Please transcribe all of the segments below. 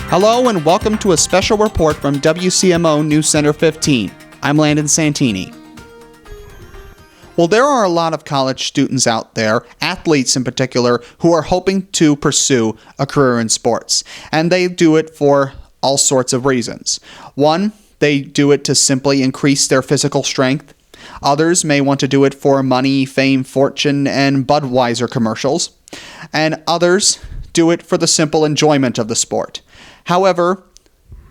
Hello and welcome to a special report from WCMO News Center 15. I'm Landon Santini. Well, there are a lot of college students out there, athletes in particular, who are hoping to pursue a career in sports. And they do it for all sorts of reasons. One, they do it to simply increase their physical strength. Others may want to do it for money, fame, fortune, and Budweiser commercials. And others do it for the simple enjoyment of the sport. However,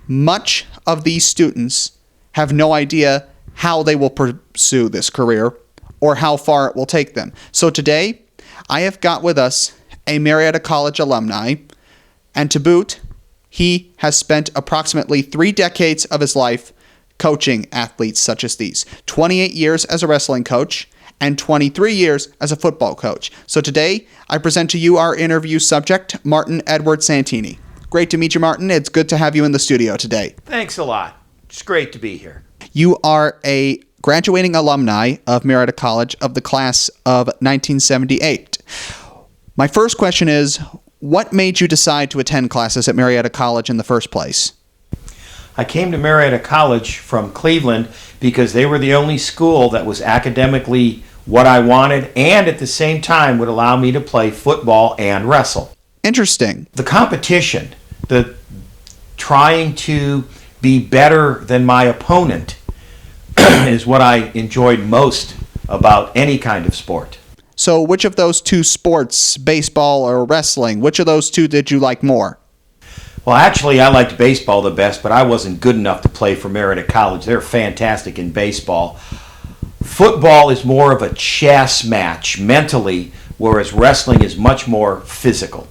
much of these students have no idea how they will pursue this career or how far it will take them. So today, I have got with us a Marietta College alumni, and to boot, he has spent approximately 3 decades of his life coaching athletes such as these. 28 years as a wrestling coach and 23 years as a football coach. So today, I present to you our interview subject, Martin Edward Santini. Great to meet you, Martin. It's good to have you in the studio today. Thanks a lot. It's great to be here. You are a graduating alumni of Marietta College of the class of 1978. My first question is, what made you decide to attend classes at Marietta College in the first place? I came to Marietta College from Cleveland because they were the only school that was academically what I wanted and at the same time would allow me to play football and wrestle. Interesting. The competition, the trying to be better than my opponent is what I enjoyed most about any kind of sport. So which of those two sports, baseball or wrestling, which of those two did you like more? Well, actually, I liked baseball the best, but I wasn't good enough to play for Marietta College. They're fantastic in baseball. Football is more of a chess match mentally, whereas wrestling is much more physical.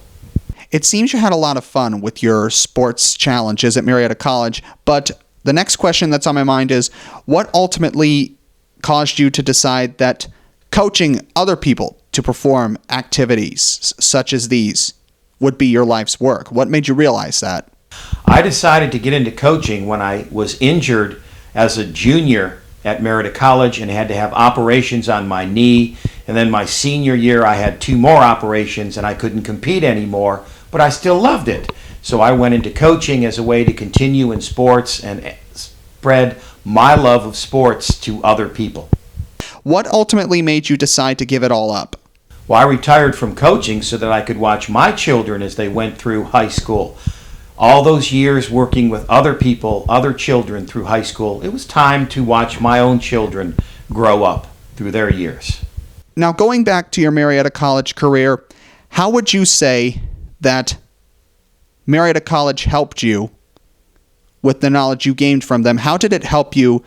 It seems you had a lot of fun with your sports challenges at Marietta College, but the next question that's on my mind is, what ultimately caused you to decide that coaching other people to perform activities such as these would be your life's work? What made you realize that? I decided to get into coaching when I was injured as a junior at Marietta College and had to have operations on my knee. And then my senior year, I had 2 more operations and I couldn't compete anymore, but I still loved it. So I went into coaching as a way to continue in sports and spread my love of sports to other people. What ultimately made you decide to give it all up? Well, I retired from coaching so that I could watch my children as they went through high school. All those years working with other people, other children through high school, it was time to watch my own children grow up through their years. Now, going back to your Marietta College career, how would you say that Marietta College helped you with the knowledge you gained from them? How did it help you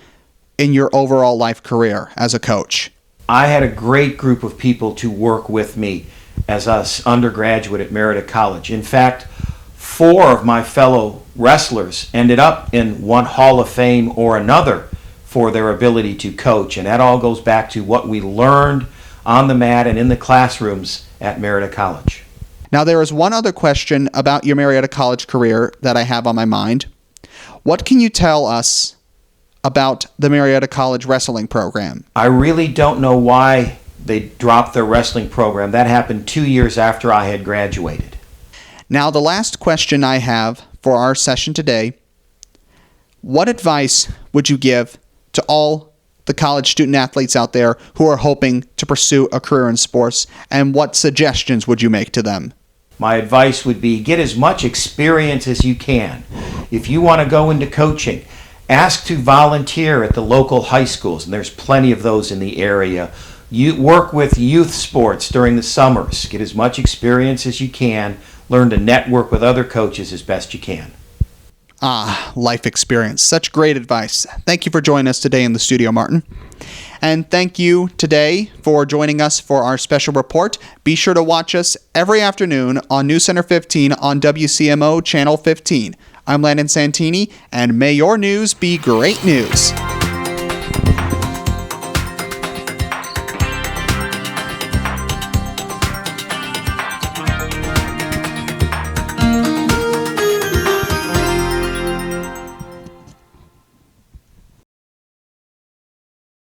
in your overall life career as a coach? I had a great group of people to work with me as an undergraduate at Marietta College. In fact, 4 of my fellow wrestlers ended up in one Hall of Fame or another for their ability to coach. And that all goes back to what we learned on the mat and in the classrooms at Marietta College. Now, there is one other question about your Marietta College career that I have on my mind. What can you tell us about the Marietta College wrestling program? I really don't know why they dropped their wrestling program. That happened 2 years after I had graduated. Now, the last question I have for our session today, what advice would you give to all the college student athletes out there who are hoping to pursue a career in sports, and what suggestions would you make to them? My advice would be get as much experience as you can. If you want to go into coaching, ask to volunteer at the local high schools, and there's plenty of those in the area. You work with youth sports during the summers. Get as much experience as you can. Learn to network with other coaches as best you can. Life experience. Such great advice. Thank you for joining us today in the studio, Martin. And thank you today for joining us for our special report. Be sure to watch us every afternoon on News Center 15 on WCMO Channel 15. I'm Landon Santini, and may your news be great news.